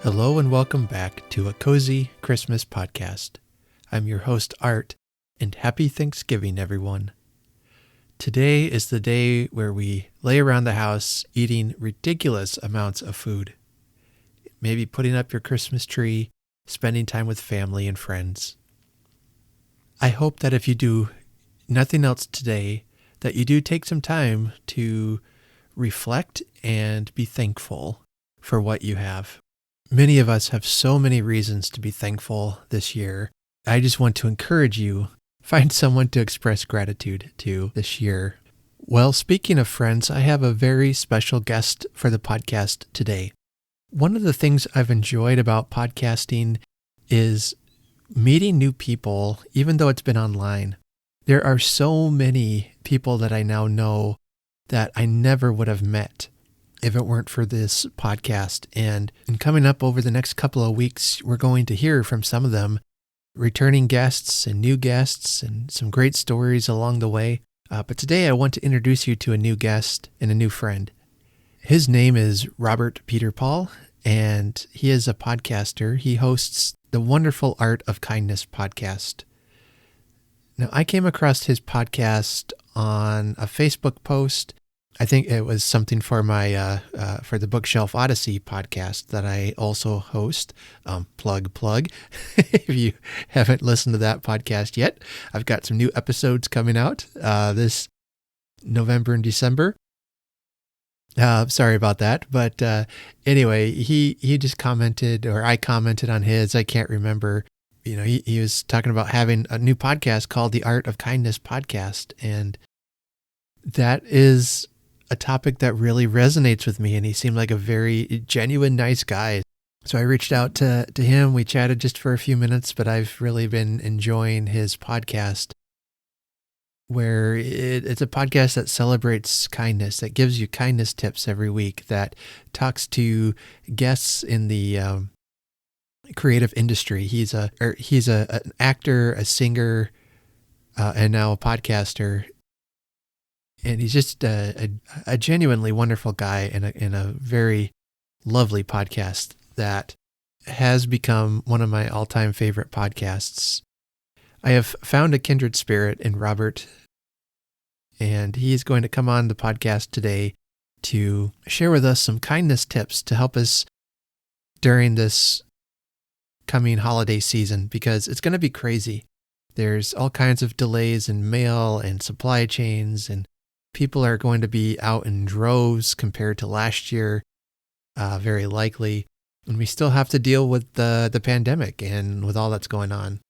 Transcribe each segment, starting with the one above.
Hello and welcome back to a cozy Christmas podcast. I'm your host, Art, and happy Thanksgiving, everyone. Today is the day where we lay around the house eating ridiculous amounts of food. Maybe putting up your Christmas tree, spending time with family and friends. I hope that if you do nothing else today, that you do take some time to reflect and be thankful for what you have. Many of us have so many reasons to be thankful this year. I just want to encourage you, find someone to express gratitude to this year. Well, speaking of friends, I have a very special guest for the podcast today. One of the things I've enjoyed about podcasting is meeting new people, even though it's been online. There are so many people that I now know that I never would have met if it weren't for this podcast. And coming up over the next couple of weeks, we're going to hear from some of them, returning guests and new guests and some great stories along the way. But today I want to introduce you to a new guest and a new friend. His name is Robert Peterpaul, and he is a podcaster. He hosts the wonderful Art of Kindness podcast. Now, I came across his podcast on a Facebook post. I think it was something for my for the Bookshelf Odyssey podcast that I also host. Plug. If you haven't listened to that podcast yet, I've got some new episodes coming out this November and December. Sorry about that, but anyway, he just commented, or I commented on his. I can't remember. You know, he was talking about having a new podcast called the Art of Kindness podcast, and that is a topic that really resonates with me, and he seemed like a very genuine, nice guy. So I reached out to him. We chatted just for a few minutes, but I've really been enjoying his podcast, where it's a podcast that celebrates kindness, that gives you kindness tips every week, that talks to guests in the creative industry. He's an actor, a singer, and now a podcaster. And he's just a genuinely wonderful guy and a very lovely podcast that has become one of my all-time favorite podcasts. I have found a kindred spirit in Robert, and he's going to come on the podcast today to share with us some kindness tips to help us during this coming holiday season, because it's going to be crazy. There's all kinds of delays in mail and supply chains, and people are going to be out in droves compared to last year, very likely. And we still have to deal with the pandemic and with all that's going on.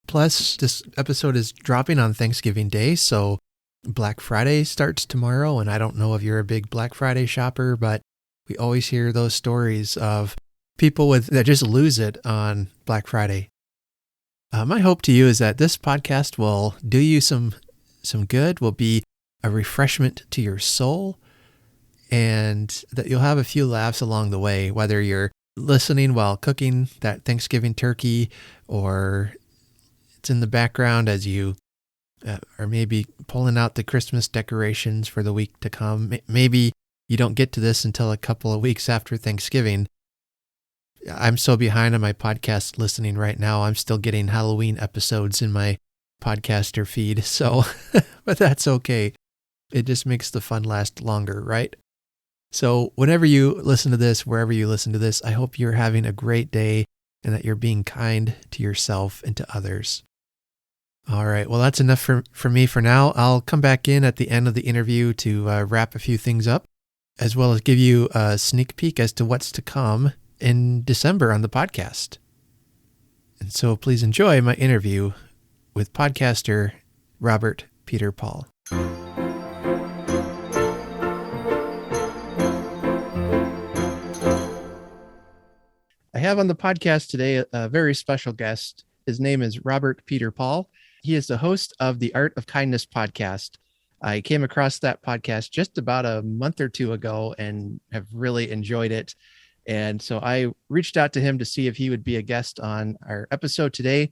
Plus, this episode is dropping on Thanksgiving Day, so Black Friday starts tomorrow. And I don't know if you're a big Black Friday shopper, but we always hear those stories of people that just lose it on Black Friday. My hope to you is that this podcast will do you some good, will be a refreshment to your soul, and that you'll have a few laughs along the way, whether you're listening while cooking that Thanksgiving turkey, or it's in the background as you are maybe pulling out the Christmas decorations for the week to come. Maybe you don't get to this until a couple of weeks after Thanksgiving. I'm so behind on my podcast listening right now. I'm still getting Halloween episodes in my podcaster feed, so but that's okay. It just makes the fun last longer, right? So whenever you listen to this, wherever you listen to this, I hope you're having a great day and that you're being kind to yourself and to others. All right, well, that's enough for me for now. I'll come back in at the end of the interview to wrap a few things up, as well as give you a sneak peek as to what's to come in December on the podcast. And so please enjoy my interview with podcaster Robert Peterpaul. I have on the podcast today a very special guest. His name is Robert Peterpaul. He is the host of the Art of Kindness podcast. I came across that podcast just about a month or two ago and have really enjoyed it. And so I reached out to him to see if he would be a guest on our episode today.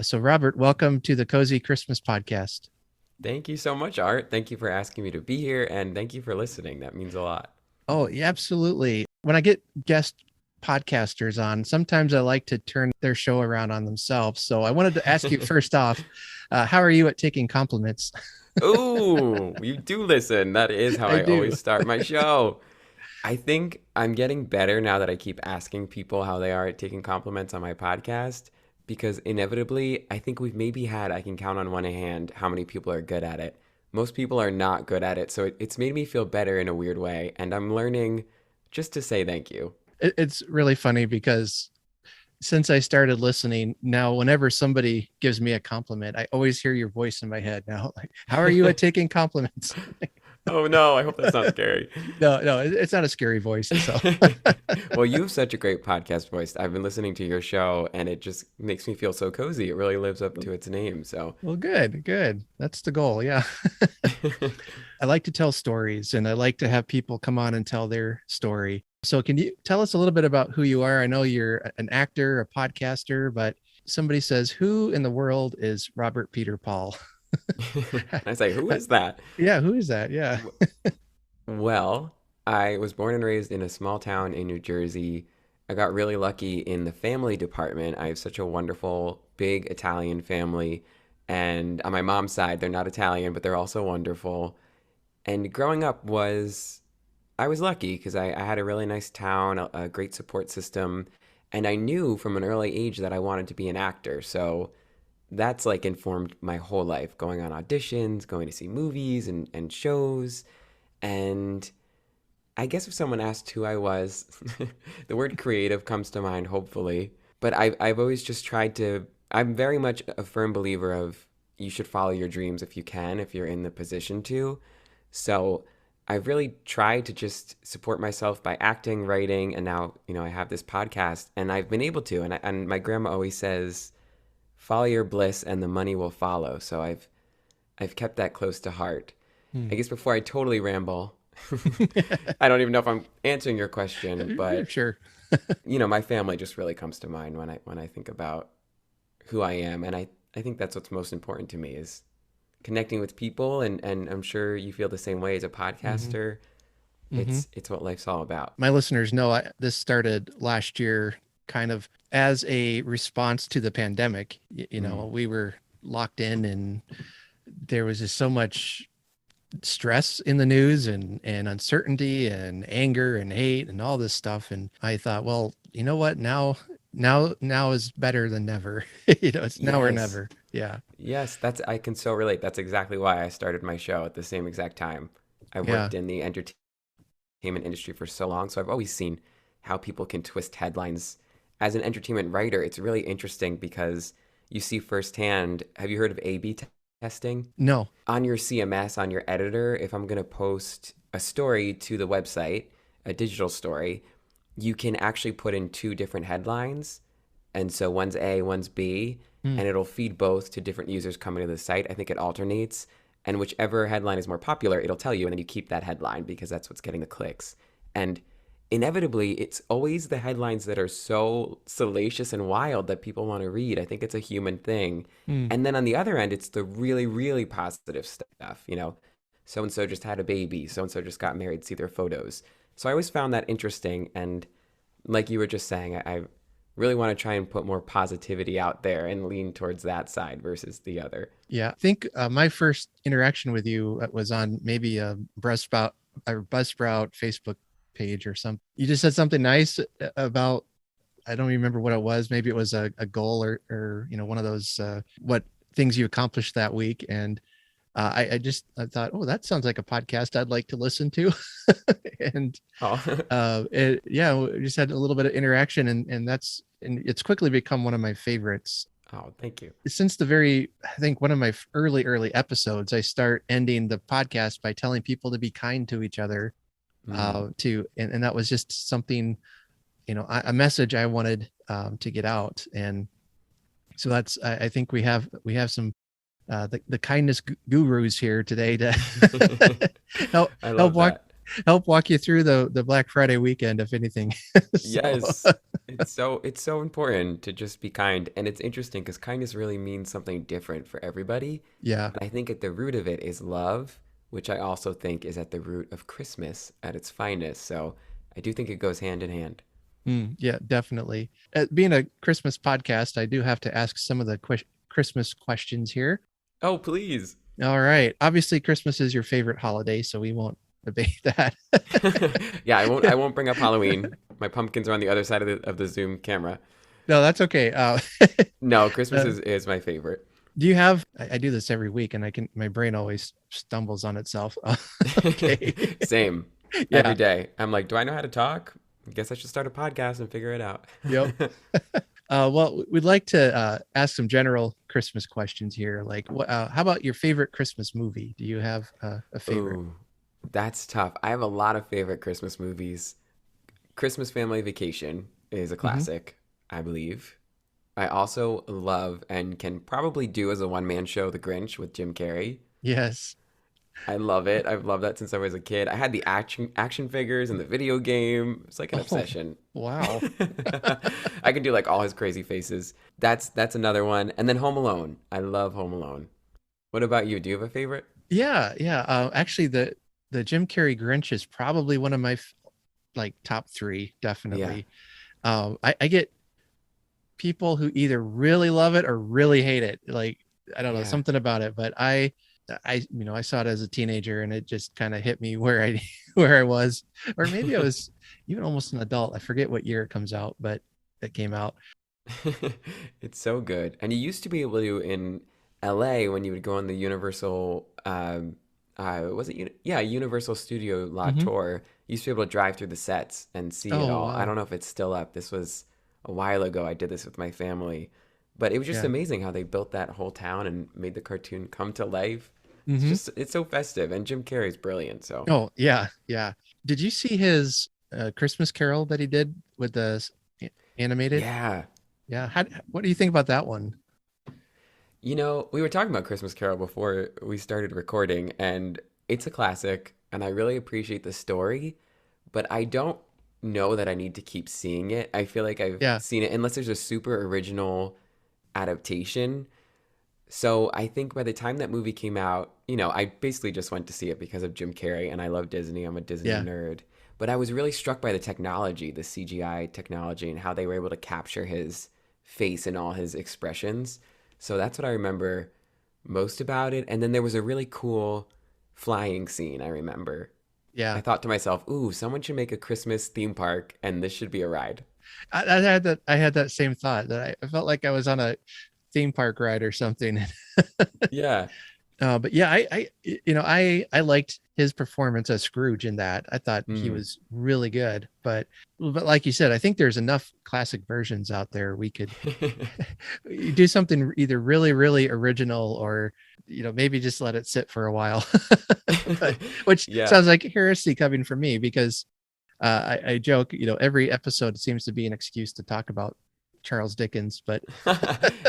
So Robert, welcome to the Cozy Christmas Podcast. Thank you so much, Art. Thank you for asking me to be here, and thank you for listening. That means a lot. Oh, yeah, absolutely. When I get guest podcasters on, sometimes I like to turn their show around on themselves. So I wanted to ask you first off, how are you at taking compliments? Oh, you do listen. That is how I I do. always start my show. I think I'm getting better now that I keep asking people how they are at taking compliments on my podcast because inevitably, I think we've maybe had, I can count on one hand how many people are good at it. Most people are not good at it. So it's made me feel better in a weird way. And I'm learning just to say thank you. It's really funny because since I started listening, now whenever somebody gives me a compliment, I always hear your voice in my head now. Like, how are you at taking compliments? Oh no, I hope that's not scary. No, it's not a scary voice. So, Well, you have such a great podcast voice. I've been listening to your show and it just makes me feel so cozy. It really lives up to its name. So, well, good. That's the goal. Yeah. I like to tell stories and I like to have people come on and tell their story. So, can you tell us a little bit about who you are? I know you're an actor, a podcaster, but somebody says, who in the world is Robert Peterpaul? I say, who is that? Yeah, who is that? Yeah. W- Well, I was born and raised in a small town in New Jersey. I got really lucky in the family department. I have such a wonderful, big Italian family. And on my mom's side, they're not Italian, but they're also wonderful. And growing up I was lucky because I had a really nice town, a great support system. And I knew from an early age that I wanted to be an actor. So that's like informed my whole life, going on auditions, going to see movies and shows. And I guess if someone asked who I was, the word creative comes to mind, hopefully. But I've always just tried to, I'm very much a firm believer of you should follow your dreams if you can, if you're in the position to. So I've really tried to just support myself by acting, writing, and now, I have this podcast and I've been able to. And my grandma always says, follow your bliss and the money will follow. So I've kept that close to heart. Hmm. I guess before I totally ramble, I don't even know if I'm answering your question, but Sure. my family just really comes to mind when I think about who I am, and I think that's what's most important to me is connecting with people, and I'm sure you feel the same way as a Hmm. podcaster. Hmm. It's what life's all about. My listeners know this started last year, kind of as a response to the pandemic. Mm. We were locked in and there was just so much stress in the news and uncertainty and anger and hate and all this stuff. And I thought, well, you know what? Now is better than never. It's now or Yes, never. Yeah. yes, that's I can so relate. That's exactly why I started my show at the same exact time. I Yeah. worked in the entertainment industry for so long, so I've always seen how people can twist headlines. As an entertainment writer, it's really interesting because you see firsthand. Have you heard of A/B testing? No. On your CMS, on your editor, if I'm going to post a story to the website, a digital story, you can actually put in two different headlines. And so one's A, one's B, Hmm. and it'll feed both to different users coming to the site. I think it alternates. And whichever headline is more popular, it'll tell you, and then you keep that headline because that's what's getting the clicks. And inevitably, it's always the headlines that are so salacious and wild that people want to read. I think it's a human thing. Hmm. And then on the other end, it's the really, really positive stuff. So and so just had a baby, so and so just got married, see their photos. So I always found that interesting. And like you were just saying, I really want to try and put more positivity out there and lean towards that side versus the other. Yeah. I think my first interaction with you was on maybe a Buzzsprout Facebook page or something. You just said something nice about, I don't remember what it was. Maybe it was a goal or one of those what things you accomplished that week. And I thought, oh, that sounds like a podcast I'd like to listen to. And Oh, yeah, we just had a little bit of interaction, and it's quickly become one of my favorites. oh, thank you. Since I think one of my early episodes, I start ending the podcast by telling people to be kind to each other. Mm. And that was just something, a message I wanted to get out. And so I think we have some the kindness gurus here today to help I help love walk that. help walk you through the Black Friday weekend, if anything. So Yes. It's so important to just be kind. And it's interesting because kindness really means something different for everybody. yeah, And I think at the root of it is love, which I also think is at the root of Christmas at its finest. So I do think it goes hand in hand. Yeah, definitely. Being a Christmas podcast, I do have to ask some of the Christmas questions here. Oh, please. All right. Obviously, Christmas is your favorite holiday, so we won't debate that. Yeah, I won't bring up Halloween. My pumpkins are on the other side of the Zoom camera. No, that's okay. No, Christmas Uh, is my favorite. do you have? I do this every week, and my brain always stumbles on itself. Okay. Same. Every Yeah. day. I'm like, do I know how to talk? I guess I should start a podcast and figure it out. Yep. Well, we'd like to ask some general Christmas questions here. Like, how about your favorite Christmas movie? Do you have a favorite? Ooh, that's tough. I have a lot of favorite Christmas movies. Christmas Family Vacation is a Hmm. classic, I believe. I also love and can probably do as a one-man show The Grinch with Jim Carrey. Yes. I love it. I've loved that since I was a kid. I had the action figures in the video game. It's like an Oh, obsession. wow. I can do like all his crazy faces. That's another one. And then Home Alone. I love Home Alone. What about you? Do you have a favorite? Yeah, yeah. Actually, the Jim Carrey Grinch is probably one of my like top three, Yeah. definitely. I get people who either really love it or really hate it. Like, I don't know, Yeah. something about it, but I saw it as a teenager and it just kind of hit me where I where I was, or maybe I was even almost an adult. I forget what year it comes out, but it came out. It's so good. And you used to be able to in LA when you would go on the Universal was it yeah, Universal Studio Lot Hmm. tour. You used to be able to drive through the sets and see it Oh, all. I wow. don't know if it's still up. This was a while ago. I did this with my family. But it was just Yeah. amazing how they built that whole town and made the cartoon come to life. Hmm. It's so festive and Jim Carrey's brilliant, so. Oh, yeah, yeah. Did you see his Christmas Carol that he did with the animated? Yeah. Yeah. What do you think about that one? You know, we were talking about Christmas Carol before we started recording, and it's a classic, and I really appreciate the story, but I don't know that I need to keep seeing it. I feel like I've Yeah. seen it unless there's a super original adaptation. So I think by the time that movie came out, I basically just went to see it because of Jim Carrey, and I love Disney. I'm a Disney Yeah. nerd. But I was really struck by the technology, the CGI technology, and how they were able to capture his face and all his expressions. So that's what I remember most about it. And then there was a really cool flying scene, I remember. I Yeah. thought to myself, ooh, someone should make a Christmas theme park, and this should be a ride. I had that same thought that I felt like I was on a theme park ride or something. Yeah. But yeah, I liked his performance as Scrooge in that. I thought he Mm. was really good. But like you said, I think there's enough classic versions out there. We could do something either really, really original or maybe just let it sit for a while. But, which Yeah. sounds like heresy coming from me because I joke, every episode seems to be an excuse to talk about Charles Dickens. But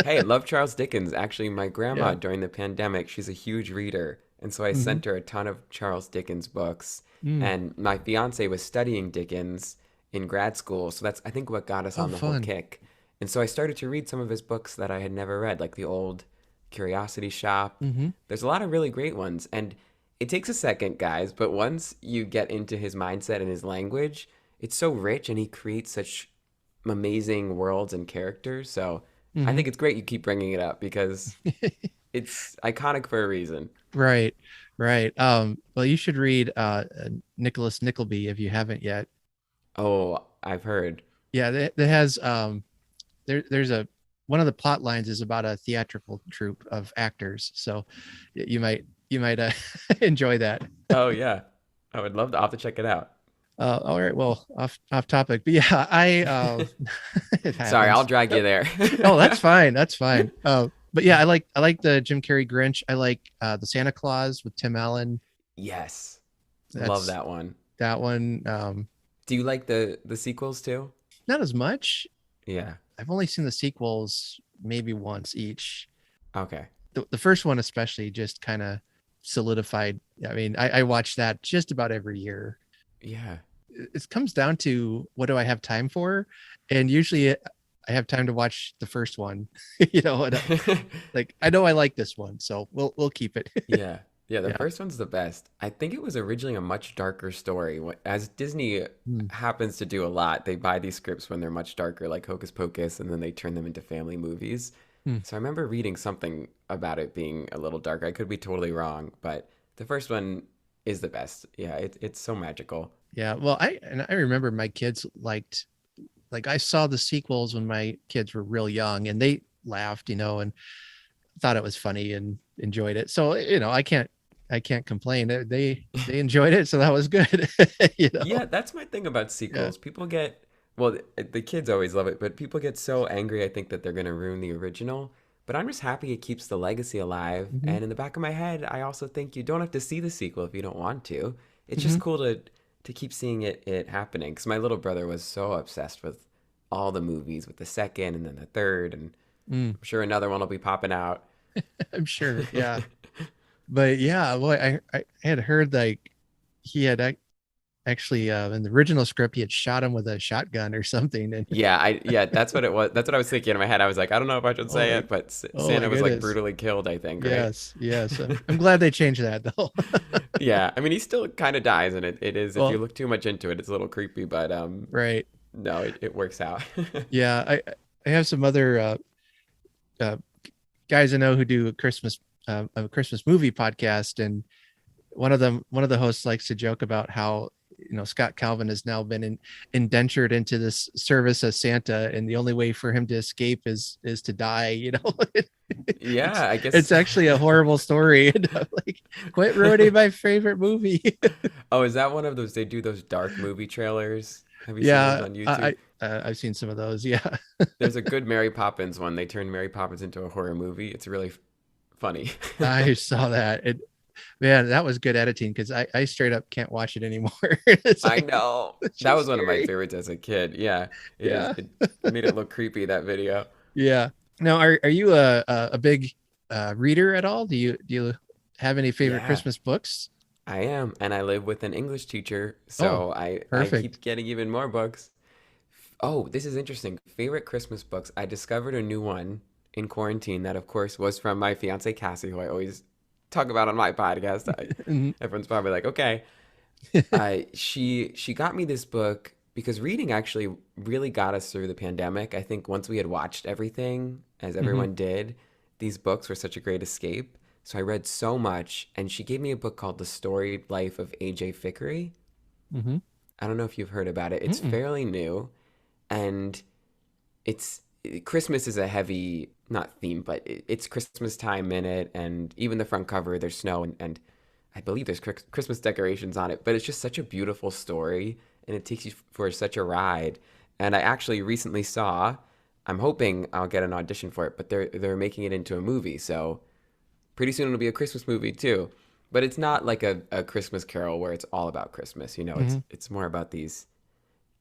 Hey, I love Charles Dickens. Actually, my grandma yeah. during the pandemic, she's a huge reader. And so I Hmm. sent her a ton of Charles Dickens books. Mm. And my fiance was studying Dickens in grad school. So that's, I think, what got us Oh, on the whole fun. kick. And so I started to read some of his books that I had never read, like the old Curiosity Shop. Hmm. There's a lot of really great ones. And it takes a second, guys, but once you get into his mindset and his language, it's so rich and he creates such amazing worlds and characters. So I Hmm. think it's great you keep bringing it up because it's iconic for a reason. Right, right. Well, you should read Nicholas Nickleby if you haven't yet. Oh, I've heard. Yeah, that has there's a one of the plot lines is about a theatrical troupe of actors, so you might enjoy that. Oh, yeah. I would love to. I'll have to check it out. All right, well, off topic, but yeah, I it Sorry, I'll happens. drag you Nope. there. Oh, that's fine, that's fine. But yeah, I like the Jim Carrey Grinch. I like the Santa Claus with Tim Allen. Yes. Love That's that one. that one. Do you like the sequels too? Not as much. Yeah. I've only seen the sequels maybe once each. Okay. The first one especially just kind of solidified. I mean, I watch that just about every year. Yeah. It comes down to what do I have time for, and usually I have time to watch the first one. And, like I know I like this one, so we'll keep it. Yeah. Yeah, the Yeah. first one's the best. I think it was originally a much darker story. As Disney Mm. happens to do a lot, they buy these scripts when they're much darker, like Hocus Pocus, and then they turn them into family movies. Mm. So I remember reading something about it being a little darker. I could be totally wrong, but the first one is the best. Yeah, it's so magical. Yeah. Well, I remember my kids like I saw the sequels when my kids were real young and they laughed, and thought it was funny and enjoyed it. So, I can't complain. They enjoyed it, so that was good. you know. Yeah, that's my thing about Yeah. sequels. People get, well, the kids always love it, but people get so angry, I think, that they're going to ruin the original. But I'm just happy it keeps the legacy alive. Hmm. And in the back of my head, I also think you don't have to see the sequel if you don't want to. It's Hmm. just cool to keep seeing it happening. Because my little brother was so obsessed with all the movies, with the second and then the third, and Mm, I'm sure another one will be popping out. I'm sure. Yeah. But yeah, boy, I had heard like he had actually in the original script he had shot him with a shotgun or something, and Yeah, that's what it was. That's what I was thinking in my head. I was like, I don't know if I should oh say my, it, but oh my Santa was like goodness. brutally killed, I think, right? Yes, yes. I'm glad they changed that though. Yeah, I mean, he still kind of dies, and it is, if you Well, look too much into it, it's a little creepy, but right. no, it works out. Yeah, I have some other uh, guys I know who do a Christmas movie podcast, and one of the hosts likes to joke about how Scott Calvin has now been indentured into this service as Santa, and the only way for him to escape is to die. Yeah, it's I guess. it's actually a horrible story. Like, quit ruining my favorite movie. Oh, is that one of those? They do those dark movie trailers. Have you seen those Yeah, on YouTube? I've seen some of those. Yeah. There's a good Mary Poppins one. They turn Mary Poppins into a horror movie. It's really funny. I saw that. Man, that was good editing because I straight up can't watch it anymore. It's I like know. it's too That was one of my scary. favorites as a kid. Yeah, it is. Yeah. It made it look creepy, that video. Yeah. Now, are you a big reader at all? Do you have any favorite Yeah, Christmas books? I am. And I live with an English teacher, Oh, so I perfect. keep getting even more books. Oh, this is interesting. Favorite Christmas books. I discovered a new one in quarantine that, of course, was from my fiance Cassie, who I always talk about on my podcast. Mhm. Everyone's probably like, okay. She got me this book because reading actually really got us through the pandemic. I think once we had watched everything, as Mhm. everyone did, these books were such a great escape. So I read so much, and she gave me a book called The Storied Life of A.J. Fikary. Mhm. I don't know if you've heard about it. It's Mm-mm. fairly new, and it's Christmas is a heavy, not theme, but it's Christmas time in it, and even the front cover, there's snow, and I believe there's Christmas decorations on it, but it's just such a beautiful story, and it takes you for such a ride. And I actually recently saw, I'm hoping I'll get an audition for it, but they're making it into a movie, so pretty soon it'll be a Christmas movie too. But it's not like a Christmas Carol where it's all about Christmas. It's Mhm. it's more about these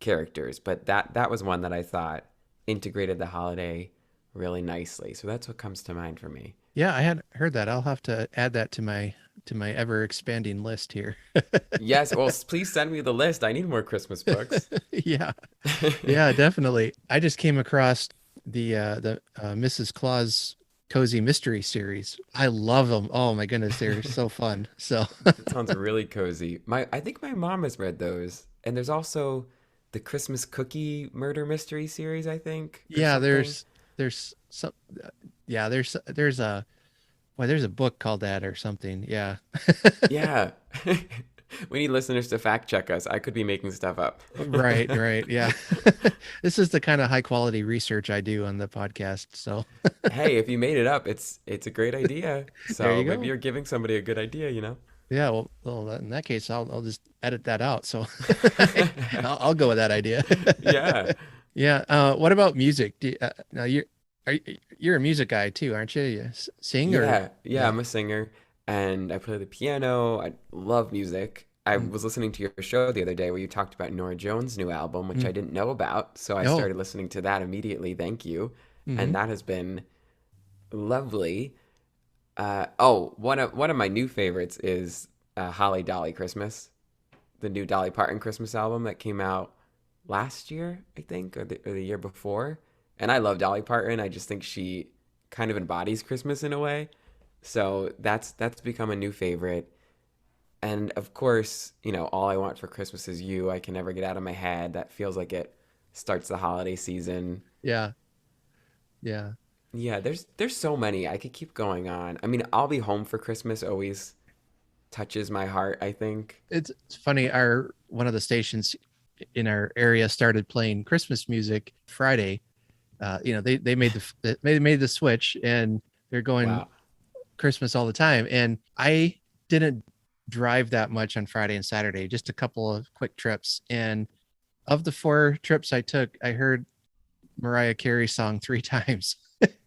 characters. But that was one that I thought integrated the holiday really nicely. So that's what comes to mind for me. Yeah, I had heard that. I'll have to add that to my ever expanding list here. Yes, well, please send me the list. I need more Christmas books. Yeah. Yeah, definitely. I just came across the Mrs. Claus Cozy Mystery series. I love them. Oh my goodness, they're so fun. So That sounds really cozy. I think my mom has read those. And there's also the Christmas Cookie Murder Mystery series, I think, or yeah, something. there's some yeah, there's a well, there's a book called that or something. Yeah. Yeah. We need listeners to fact check us. I could be making stuff up. Right, right. Yeah. This is the kind of high quality research I do on the podcast. So Hey, if you made it up, it's a great idea. there So you maybe go. you're giving somebody a good idea. Yeah, well, in that case, I'll just edit that out. So I'll go with that idea. Yeah. Yeah. What about music? Now you're a music guy too, aren't you? You sing or Yeah, yeah. I'm a singer and I play the piano. I love music. I Mm, was listening to your show the other day where you talked about Nora Jones' new album, which mm. I didn't know about. So I Oh. started listening to that immediately. Thank you. Mm-hmm. And that has been lovely. One of my new favorites is Holly Dolly Christmas, the new Dolly Parton Christmas album that came out last year, I think, or the year before. And I love Dolly Parton. I just think she kind of embodies Christmas in a way. So that's become a new favorite. And of course, All I Want for Christmas Is You. I can never get out of my head. That feels like it starts the holiday season. Yeah, yeah. Yeah, there's so many. I could keep going on. I mean, I'll Be Home for Christmas always touches my heart, I think. It's funny. Our one of the stations in our area started playing Christmas music Friday. They made the switch, and they're going Wow. Christmas all the time. And I didn't drive that much on Friday and Saturday, just a couple of quick trips. And of the 4 trips I took, I heard Mariah Carey song 3 times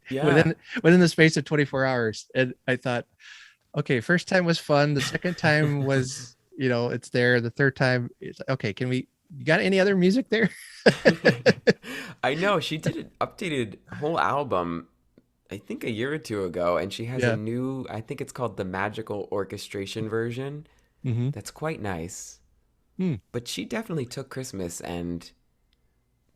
Yeah. within the space of 24 hours. And I thought, okay, first time was fun. The second time was, it's there. The third time, it's okay. You got any other music there? I know she did an updated whole album, I think a year or two ago, and she has a Yeah. new, I think it's called the Magical Orchestration version. Mm-hmm. That's quite nice. Hmm. But she definitely took Christmas and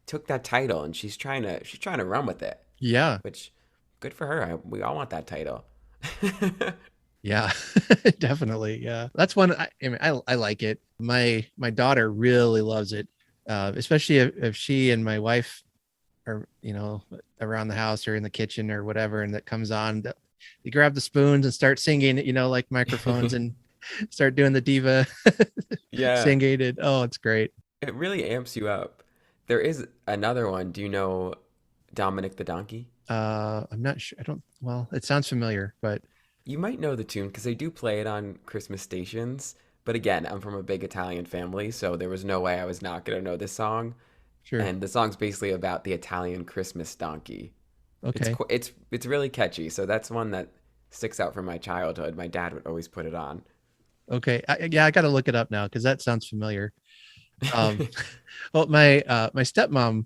took that title, and she's trying to run with it, Yeah. which good for her. We all want that title. Yeah. Definitely. Yeah. That's one. I like it. My daughter really loves it, especially if she and my wife are, around the house or in the kitchen or whatever, and that comes on. They grab the spoons and start singing, like microphones, and start doing the diva Yeah, singing. And oh, it's great. it really amps you up. There is another one. Do you know Dominic the Donkey? I'm not sure. I don't. Well, it sounds familiar, but You might know the tune because they do play it on Christmas stations. But again, I'm from a big Italian family, so there was no way I was not going to know this song. sure. And the song's basically about the Italian Christmas donkey. It's Okay. it's really catchy. So that's one that sticks out from my childhood. My dad would always put it on. Okay. Yeah, I got to look it up now because that sounds familiar. Um, well, my stepmom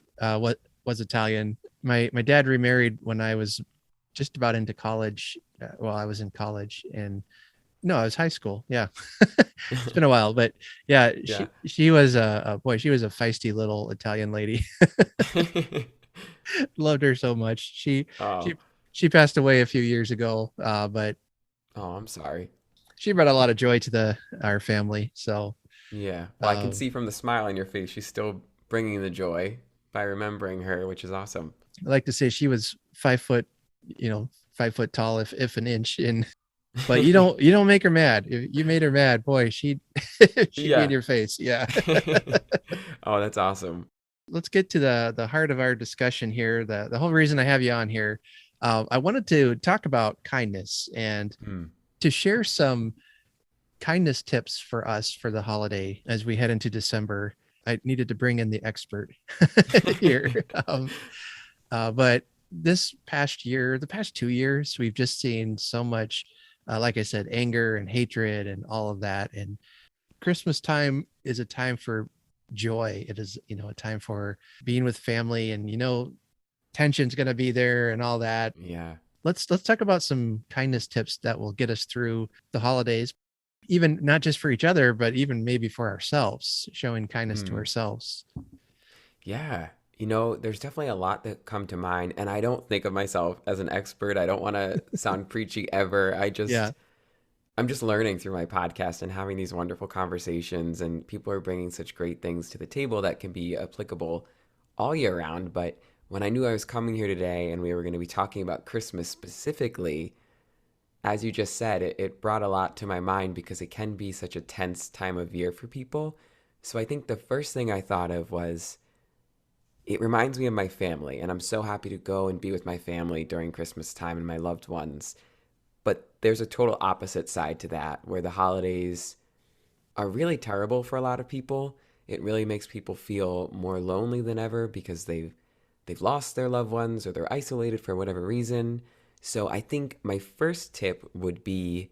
was Italian. My dad remarried when I was just about into college. Well, I was in college, and no, I was high school. Yeah, it's been a while, but yeah, Yeah. she was a boy. She was a feisty little Italian lady. Loved her so much. She Oh, she passed away a few years ago, but oh, I'm sorry. she brought a lot of joy to the our family. So Yeah. Well, I can um, see from the smile on your face, she's still bringing the joy by remembering her, which is awesome. I like to say she was 5 foot, 5 foot tall, if an inch. And but you don't make her mad. If you made her mad, boy, she'd be in Yeah. your face. Yeah. Oh, that's awesome. Let's get to the heart of our discussion here. The whole reason I have you on here, I wanted to talk about kindness and Hmm. to share some kindness tips for us for the holiday as we head into December. I needed to bring in the expert here. But this past year, the past 2 years, we've just seen so much, like I said, anger and hatred and all of that. And Christmas time is a time for joy. It is, a time for being with family, and tension's going to be there and all that. Yeah. Let's talk about some kindness tips that will get us through the holidays, even not just for each other, but even maybe for ourselves, showing kindness to Hmm. ourselves. Yeah. There's definitely a lot that come to mind, and I don't think of myself as an expert. I don't want to sound preachy ever. Yeah. I'm just learning through my podcast and having these wonderful conversations, and people are bringing such great things to the table that can be applicable all year round. But when I knew I was coming here today and we were going to be talking about Christmas specifically, as you just said, it brought a lot to my mind because it can be such a tense time of year for people. So I think the first thing I thought of was it reminds me of my family, and I'm so happy to go and be with my family during Christmas time and my loved ones. But there's a total opposite side to that where the holidays are really terrible for a lot of people. It really makes people feel more lonely than ever because they've lost their loved ones or they're isolated for whatever reason. So I think my first tip would be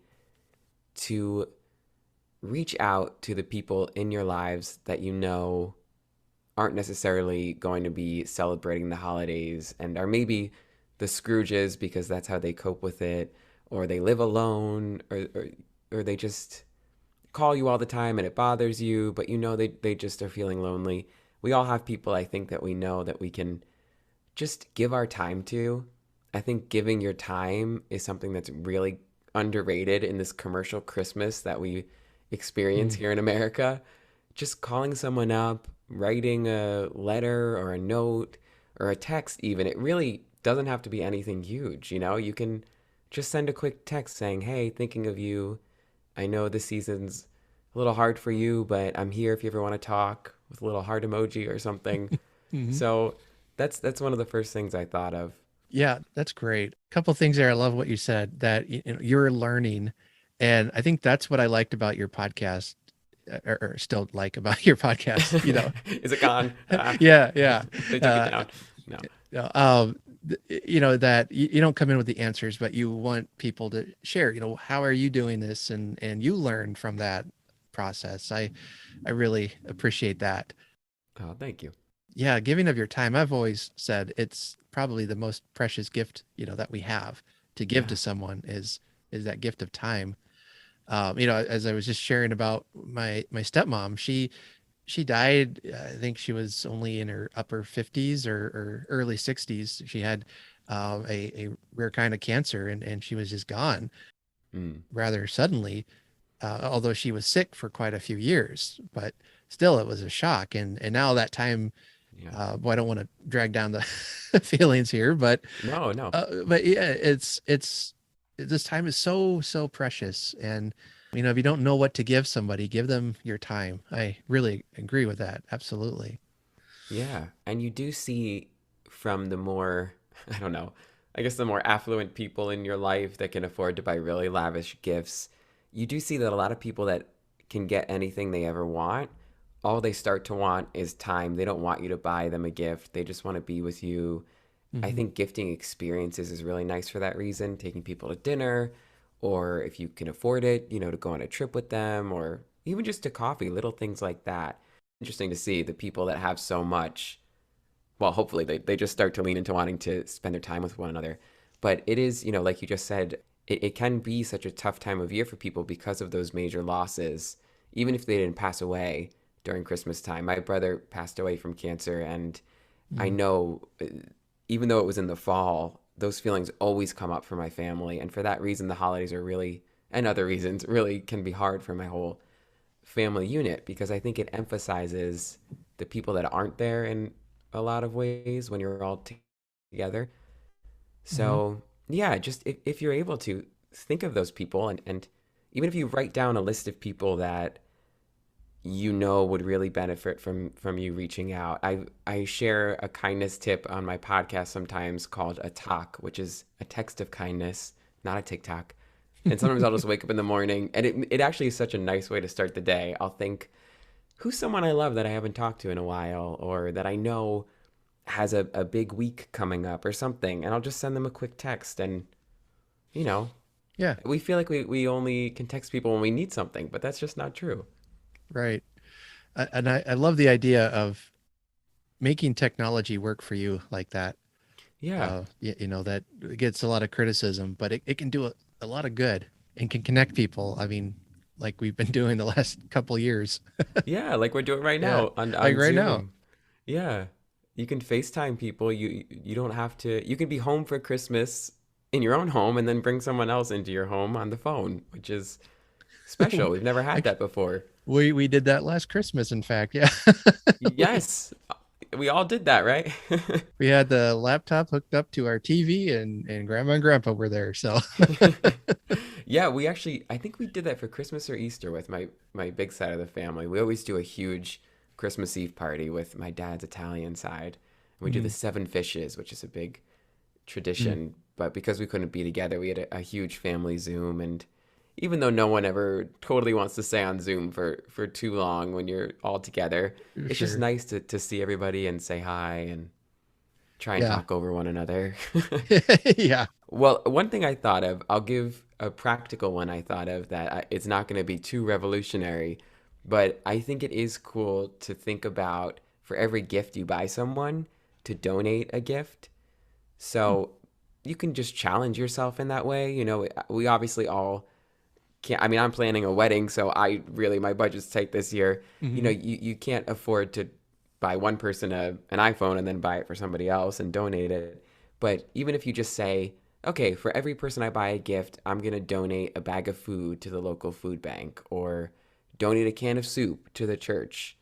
to reach out to the people in your lives that you know aren't necessarily going to be celebrating the holidays and are maybe the Scrooges because that's how they cope with it, or they live alone, or they just call you all the time and it bothers you, but they just are feeling lonely. We all have people, I think, that we know that we can just give our time to. I think giving your time is something that's really underrated in this commercial Christmas that we experience Mm. here in America. Just calling someone up, writing a letter or a note or a text, even. It really doesn't have to be anything huge, you know? You can just send a quick text saying, hey, thinking of you. I know this season's a little hard for you, but I'm here if you ever want to talk with a little heart emoji or something. Hmm. So that's one of the first things I thought of. Yeah, that's great. A couple things there. I love what you said that you're learning, and I think that's what I liked about your podcast, or still like about your podcast. Is it gone? Ah, Yeah, yeah. they took it Uh, down. No. Yeah, that you don't come in with the answers, but you want people to share, how are you doing this? And you learn from that process. I really appreciate that. Oh, thank you. Yeah, giving of your time. I've always said it's probably the most precious gift, that we have to give to Yeah. someone is that gift of time. As I was just sharing about my stepmom, she died. I think she was only in her upper 50s or early 60s. She had a rare kind of cancer, and she was just gone Mm, rather suddenly. Although she was sick for quite a few years, but still, it was a shock. And now that time, yeah. I don't want to drag down the feelings here, No, no. but yeah, it's this time is so precious. And if you don't know what to give somebody, give them your time. I really agree with that. Absolutely. Yeah. And you do see from the more, I don't know, I guess the more affluent people in your life that can afford to buy really lavish gifts, you do see that a lot of people that can get anything they ever want, all they start to want is time. They don't want you to buy them a gift. They just want to be with you. I Hmm. think gifting experiences is really nice for that reason, taking people to dinner, or if you can afford it, to go on a trip with them, or even just to coffee, little things like that. Interesting to see the people that have so much. Well, hopefully they just start to lean into wanting to spend their time with one another. But it is, like you just said, it can be such a tough time of year for people because of those major losses, even if they didn't pass away during Christmas time. My brother passed away from cancer, and I Hmm. know, even though it was in the fall, those feelings always come up for my family. And for that reason, the holidays are really, and other reasons, really can be hard for my whole family unit because I think it emphasizes the people that aren't there in a lot of ways when you're all together. Hmm. So, yeah, just if you're able to think of those people and even if you write down a list of people that would really benefit from you reaching out. I share a kindness tip on my podcast sometimes called a talk, which is a text of kindness, not a TikTok. And sometimes I'll just wake up in the morning and it actually is such a nice way to start the day. I'll think, who's someone I love that I haven't talked to in a while or that I know has a big week coming up or something. And I'll just send them a quick text and, you know, Yeah, we feel like we only can text people when we need something, but that's just not true. right. And I love the idea of making technology work for you like that. Yeah. That gets a lot of criticism, but it can do a lot of good and can connect people. I mean, like we've been doing the last couple years. Yeah, like we're doing right Yeah, now on like right now. Zoom. Yeah. You can FaceTime people. You don't have to you can be home for Christmas in your own home and then bring someone else into your home on the phone, which is special. We've never had Like that before. we did that last Christmas, in fact. Yeah. Yes. We all did that, right? We had the laptop hooked up to our TV and grandma and grandpa were there. So Yeah, we actually I think we did that for Christmas or Easter with my big side of the family. We always do a huge Christmas Eve party with my dad's Italian side. And we do the Mhm. seven fishes, which is a big Mm. tradition. But because we couldn't be together, we had a huge family Zoom. And even though no one ever totally wants to stay on Zoom for too long when you're all together, it's just Sure. nice to see everybody and say hi and try and Yeah. talk over one another. Yeah. Well, one thing I thought of, I'll give a practical one I thought of that it's not going to be too revolutionary, but I think it is cool to think about for every gift you buy someone to donate a gift. So you can just challenge yourself in that way. We obviously all can't, I mean, I'm planning a wedding, so my budget's tight this year. Hmm. You can't afford to buy one person an iPhone and then buy it for somebody else and donate it. But even if you just say, okay, for every person I buy a gift, I'm going to donate a bag of food to the local food bank, or donate a can of soup to the church,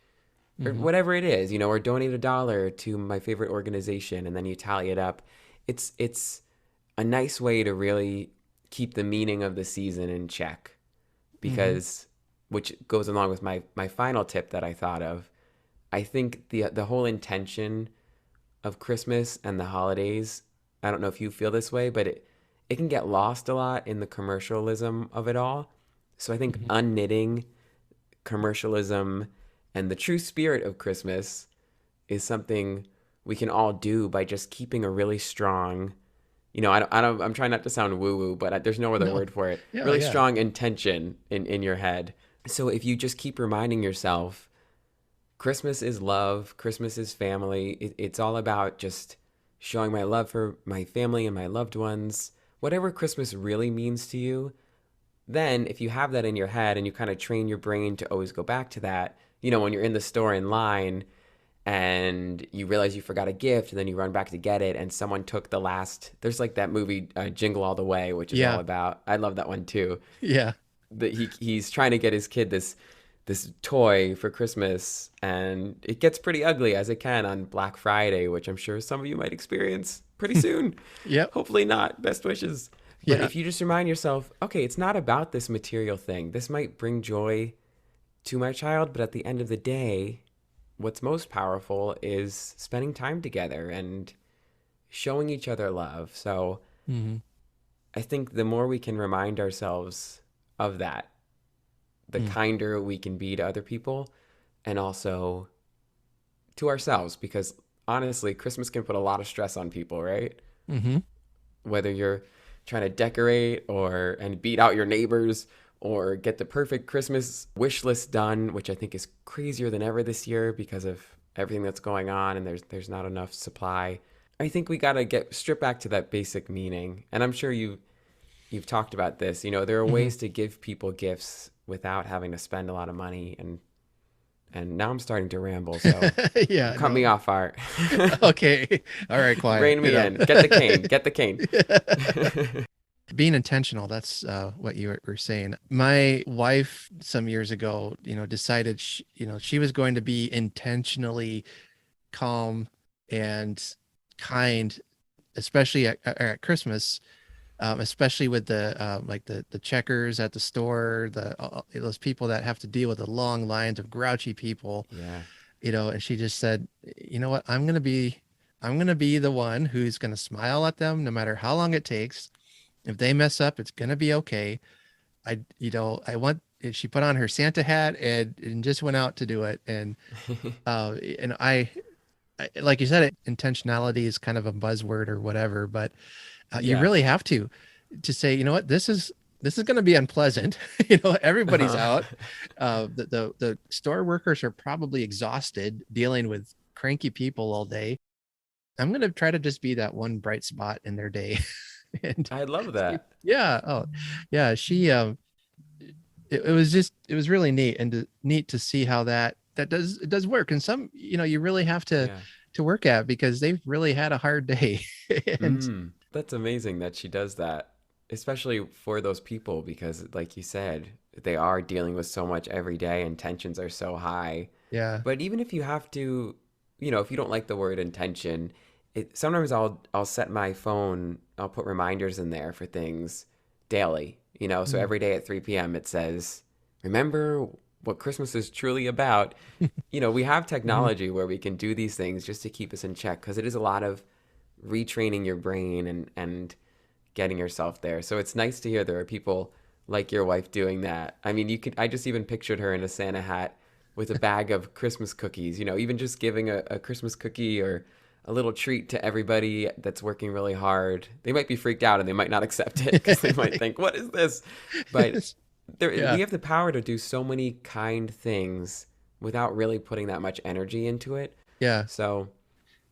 or Mm-hmm. whatever it is, or donate $1 to my favorite organization, and then you tally it up. It's a nice way to really keep the meaning of the season in check, Mm-hmm. because which goes along with my final tip that I thought of. I think the whole intention of Christmas and the holidays, I don't know if you feel this way, but it can get lost a lot in the commercialism of it all. So I think Mm-hmm. unknitting commercialism and the true spirit of Christmas is something we can all do by just keeping a really strong, I'm trying not to sound woo woo, but there's no other No. word for it. Yeah. Really Yeah. strong intention in your head. So if you just keep reminding yourself, Christmas is love, Christmas is family. It's all about just showing my love for my family and my loved ones. Whatever Christmas really means to you, then if you have that in your head and you kind of train your brain to always go back to that, when you're in the store in line and you realize you forgot a gift and then you run back to get it and someone took the last, there's like that movie Jingle All the Way, which is all Yeah. about, I love that one too, Yeah. that he's trying to get his kid this toy for Christmas, and it gets pretty ugly as it can on Black Friday, which I'm sure some of you might experience pretty soon. Yep. Hopefully not. Best wishes. But Yeah. if you just remind yourself, okay, it's not about this material thing. This might bring joy to my child, but at the end of the day, what's most powerful is spending time together and showing each other love. So Mm-hmm. I think the more we can remind ourselves of that, the kinder we can be to other people and also to ourselves. Because honestly, Christmas can put a lot of stress on people, right? Mm-hmm. Whether you're trying to decorate and beat out your neighbors or get the perfect Christmas wish list done, which I think is crazier than ever this year because of everything that's going on and there's not enough supply. I think we got to get stripped back to that basic meaning. And I'm sure you've talked about this. There are Mm-hmm. ways to give people gifts without having to spend a lot of money, and now I'm starting to ramble, so Yeah. cut me No. off, Art. Okay. All right. Quiet. Rein me in. Get the cane. Get the cane. Being intentional, that's what you were saying. My wife some years ago, decided she was going to be intentionally calm and kind, especially at Christmas, especially with the like the checkers at the store, those people that have to deal with the long lines of grouchy people, Yeah. and she just said, you know what, I'm gonna be the one who's gonna smile at them no matter how long it takes. If they mess up, it's gonna be okay. I want. She put on her Santa hat and just went out to do it. And like you said, intentionality is kind of a buzzword or whatever, but you Yeah. really have to say, you know what, this is going to be unpleasant. Everybody's out. The store workers are probably exhausted dealing with cranky people all day. I'm going to try to just be that one bright spot in their day. And I love that. yeah, oh yeah, it was really neat and neat to see how that does work. And some, you really have Yeah. to work at because they've really had a hard day. And That's amazing that she does that, especially for those people, because, like you said, they are dealing with so much every day and tensions are so high. yeah. But even if you have to, if you don't like the word intention, sometimes I'll set my phone, I'll put reminders in there for things daily, so Mm. every day at 3 p.m. it says, remember what Christmas is truly about. We have Mhm. technology where we can do these things just to keep us in check, because it is a lot of retraining your brain and getting yourself there. So it's nice to hear there are people like your wife doing that. I mean, I just even pictured her in a Santa hat with a bag of Christmas cookies, even just giving a Christmas cookie or a little treat to everybody that's working really hard. They might be freaked out and they might not accept it because they might think, what is this? But Yeah. we have the power to do so many kind things without really putting that much energy into it. Yeah. So,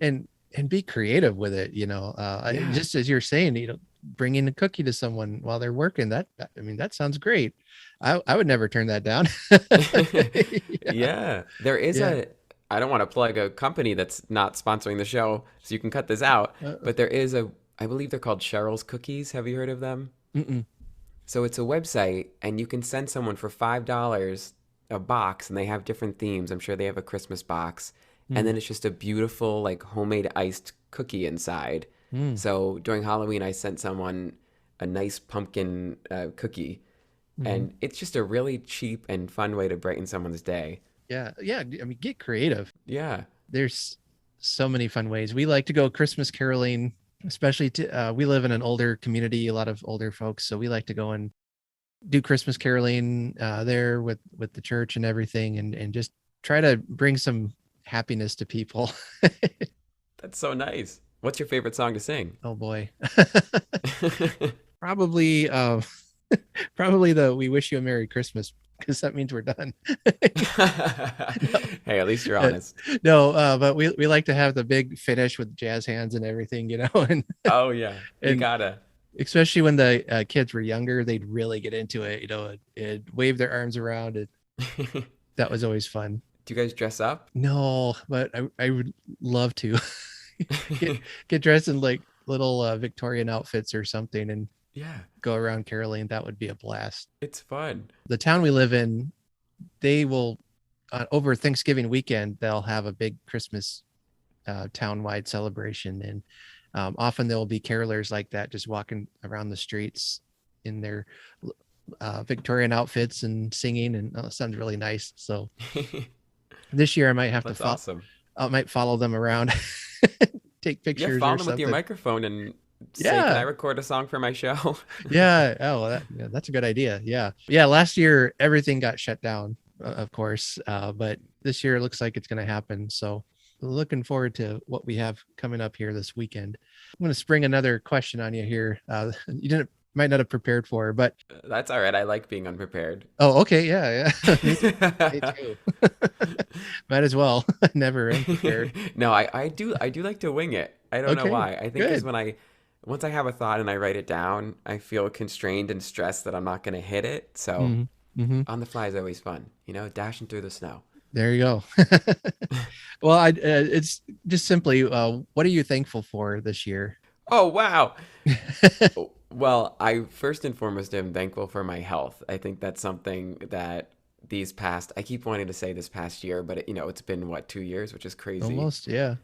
and and be creative with it, yeah. just as you're saying, bringing a cookie to someone while they're working, I mean, that sounds great. I would never turn that down. Yeah. Yeah, there is Yeah. I don't want to plug a company that's not sponsoring the show, so you can cut this out, uh, but there is I believe they're called Cheryl's Cookies. Have you heard of them? Mm-mm. So it's a website, and you can send someone for $5 a box, and they have different themes. I'm sure they have a Christmas box, and Mm. then it's just a beautiful like homemade iced cookie inside. Mm. So during Halloween, I sent someone a nice pumpkin cookie, Mm-hmm. and it's just a really cheap and fun way to brighten someone's day. Yeah. Yeah. I mean, get creative. Yeah. There's so many fun ways. We like to go Christmas caroling, especially we live in an older community, a lot of older folks. So we like to go and do Christmas caroling there with the church and everything, and just try to bring some happiness to people. That's so nice. What's your favorite song to sing? Oh boy. Probably probably the "We Wish You a Merry Christmas," because that means we're done. Hey, at least you're Uh, honest. no, but we like to have the big finish with jazz hands and everything, and Oh yeah, you and gotta. especially when the kids were younger, they'd really get into it, and wave their arms around. Do That was always fun. you guys dress up? No, but I would love to get get dressed in like little Victorian outfits or something and Yeah, go around caroling. That would be a blast. it's fun. The town we live in, they will over Thanksgiving weekend they'll have a big Christmas town-wide celebration, and often there will be carolers like that just walking around the streets in their Victorian outfits and singing, and it sounds really nice. So this year I might have to That's awesome. I might follow them around, take Yeah, pictures follow or them with your something. microphone and say, "Can I Yeah, record a song for my show?" yeah. Oh, well, yeah, that's a good idea. Yeah, yeah. Last year everything got shut down, of course, but this year it looks like it's going to happen. So looking forward to what we have coming up here this weekend. I'm going to spring another question on you here. You didn't might not have prepared for, but That's all right. I like being unprepared. oh, okay, yeah, yeah. Me too. Might as well. Never unprepared. No, I do like to wing it. I don't know Okay, why. I think because good. once I have a thought and I write it down, I feel constrained and stressed that I'm not going to hit it. So Hmm. Hmm. on the fly is always fun, dashing through the snow. There you go. Well, it's just simply, what are you thankful for this year? Oh, wow. Well, I first and foremost am thankful for my health. I think that's something that I keep wanting to say this past year, but it's been what, 2 years, which is crazy, Almost, yeah.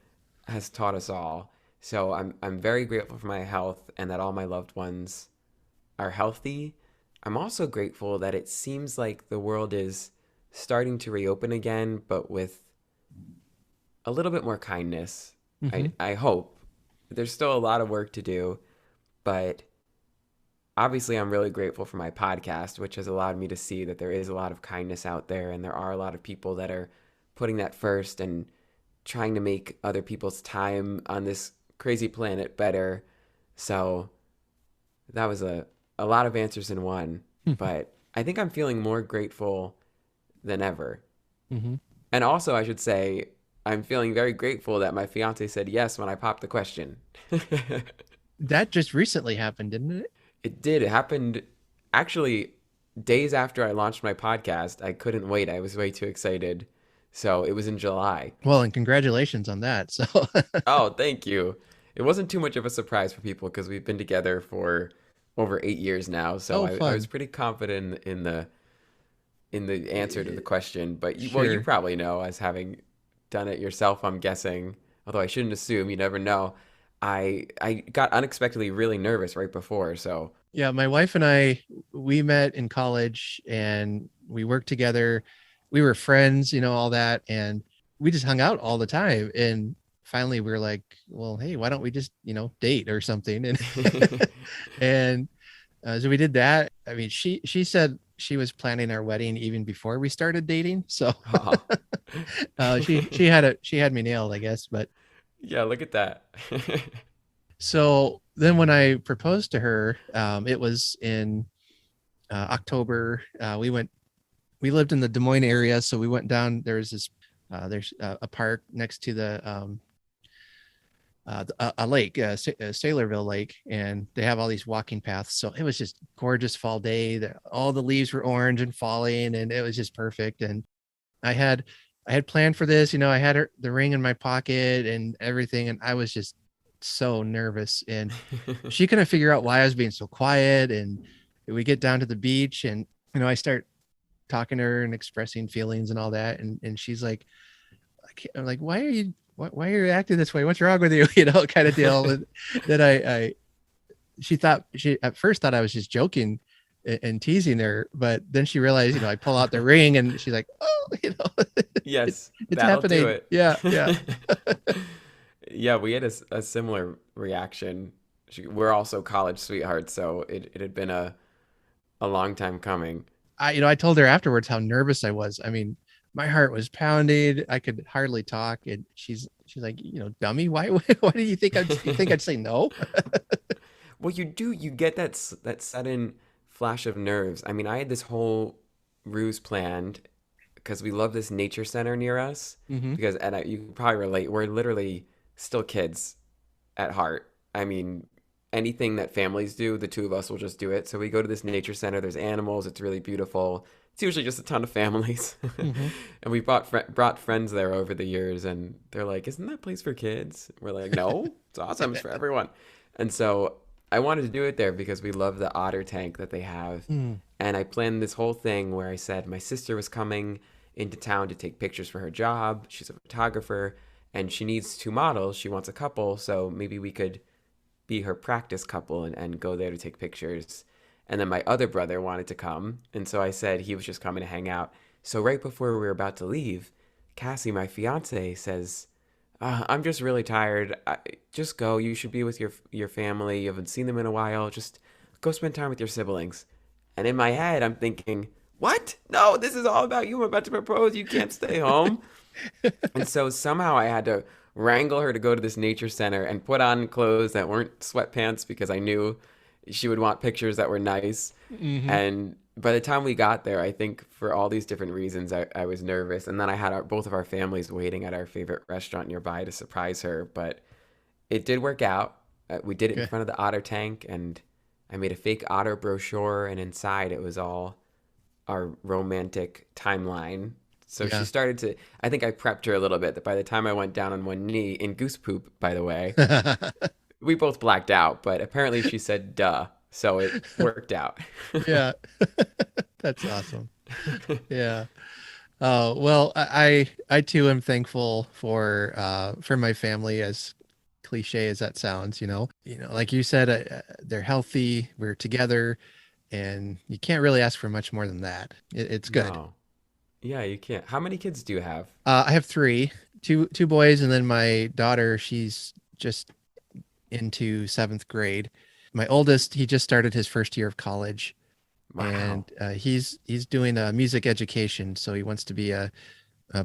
has taught us all. So I'm very grateful for my health and that all my loved ones are healthy. I'm also grateful that it seems like the world is starting to reopen again, but with a little bit more kindness. Hmm. I hope. There's still a lot of work to do, but obviously I'm really grateful for my podcast, which has allowed me to see that there is a lot of kindness out there and there are a lot of people that are putting that first and trying to make other people's time on this crazy planet better. So that was a lot of answers in one, but I think I'm feeling more grateful than ever. Hmm. And also, I should say, I'm feeling very grateful that my fiance said yes when I popped the question. That just recently happened, didn't it? It did. It happened actually days after I launched my podcast. I couldn't wait. I was way too excited. So it was in July. Well, and congratulations on that. So, Oh, thank you. It wasn't too much of a surprise for people because we've been together for over 8 years now. So oh, I was fun. pretty confident in the answer to the question. But you Sure. probably know as having done it yourself, I'm guessing. Although I shouldn't assume, you never know. I got unexpectedly really nervous right before. So Yeah, my wife and I, we met in college and we worked together. We were friends, all that, and we just hung out all the time. And finally, we were like, well, hey, why don't we just, date or something? And and so we did that. I mean, she said she was planning our wedding even before we started dating. So Aw. she had me nailed, I guess. But Yeah, look at that. so then when I proposed to her, it was in October. We lived in the Des Moines area, so we went down. There's a park next to a lake, Sailorville Lake, and they have all these walking paths. So it was just gorgeous fall day. All the leaves were orange and falling, and it was just perfect. And I had I had planned for this. I had the ring in my pocket and everything, and I was just so nervous, and she couldn't figure out why I was being so quiet. And we get down to the beach, and I start talking to her and expressing feelings and all that, and she's like, I'm like, why are you acting this way? What's wrong with you? Kind of deal. And then she at first thought I was just joking and teasing her, but then she realized, I pull out the ring, and she's like, oh, Yes, it's that'll do happening. it. Yeah, yeah. Yeah, we had a similar reaction. We're also college sweethearts, so it had been a long time coming. I told her afterwards how nervous I was. I mean, my heart was pounding. I could hardly talk. And she's like, dummy, why do you think I'd say no? Well, you get that sudden flash of nerves. I mean, I had this whole ruse planned because we love this nature center near us. Mm-hmm. Because you can probably relate. We're literally still kids at heart. I mean, anything that families do, the two of us will just do it. So we go to this nature center. There's animals. It's really beautiful. It's usually just a ton of families. Mm-hmm. And we brought friends there over the years, and they're like, "Isn't that place for kids?" We're like, "No, it's awesome. It's for everyone." And so I wanted to do it there because we love the otter tank that they have. Mm. And I planned this whole thing where I said my sister was coming into town to take pictures for her job. She's a photographer, and she needs two models. She wants a couple, so maybe we could be her practice couple and go there to take pictures. And then my other brother wanted to come, and so I said he was just coming to hang out. So right before we were about to leave, Cassie, my fiance, says, I'm just really tired. Just go. You should be with your family. You haven't seen them in a while. Just go spend time with your siblings." And in my head, I'm thinking, what? No, this is all about you. I'm about to propose. You can't stay home. And so somehow I had to wrangle her to go to this nature center and put on clothes that weren't sweatpants because I knew she would want pictures that were nice. Mm-hmm. And by the time we got there, I think for all these different reasons, I was nervous. And then I had both of our families waiting at our favorite restaurant nearby to surprise her. But it did work out. We did it in Okay. front of the otter tank, and I made a fake otter brochure, and inside it was all our romantic timeline. So she Yeah. started to, I think I prepped her a little bit that by the time I went down on one knee, in goose poop, by the way, we both blacked out, but apparently she said duh. So it worked out. Yeah. That's awesome. Yeah. Well, I too am thankful for my family, as cliche as that sounds, like you said, they're healthy, we're together, and you can't really ask for much more than that. It's good. No. Yeah, you can't. How many kids do you have? I have two boys, and then my daughter, she's just into seventh grade. My oldest, he just started his first year of college, and Wow. he's doing a music education, so he wants to be a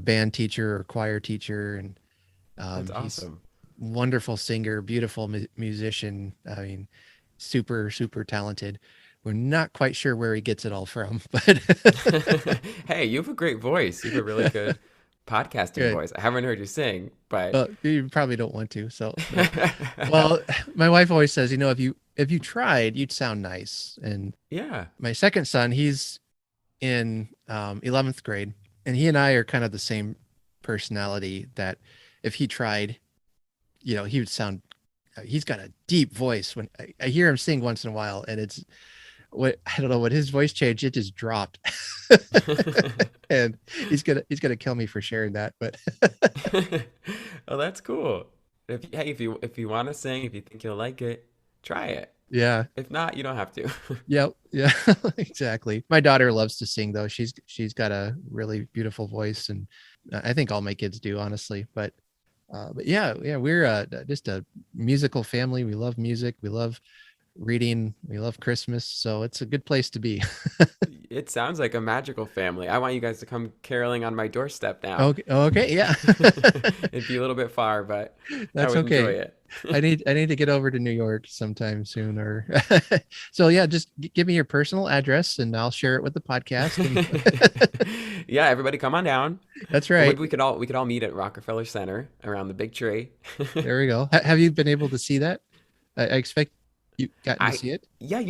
band teacher or choir teacher, and That's he's awesome. wonderful singer, beautiful musician. I mean, super, super talented. We're not quite sure where he gets it all from, but Hey, you have a great voice. You have a really good podcasting good. voice. I haven't heard you sing, but You probably don't want to. So, well, my wife always says, if you tried, you'd sound nice. And yeah. my second son, he's in 11th grade, and he and I are kind of the same personality, that if he tried, he would sound, he's got a deep voice. When I hear him sing once in a while, and it's what, I don't know, what his voice changed, it just dropped. And he's gonna kill me for sharing that, but Oh, that's cool. If you want to sing, if you think you'll like it, try it. yeah. If not, you don't have to. Yep. Yeah, exactly. My daughter loves to sing, though. She's got a really beautiful voice, and I think all my kids do, honestly. But yeah, yeah, we're just a musical family. We love music. We love reading. We love Christmas. So it's a good place to be. It sounds like a magical family. I want you guys to come caroling on my doorstep now. Okay. Okay. Yeah. It'd be a little bit far, but I That's would enjoy okay. it. I need to get over to New York sometime soon, or so yeah, just give me your personal address and I'll share it with the podcast. And Yeah, everybody come on down. that's Or right. maybe we could all meet at Rockefeller Center around the big tree. There we go. Have you been able to see that? I expect you've gotten to I see it. yeah,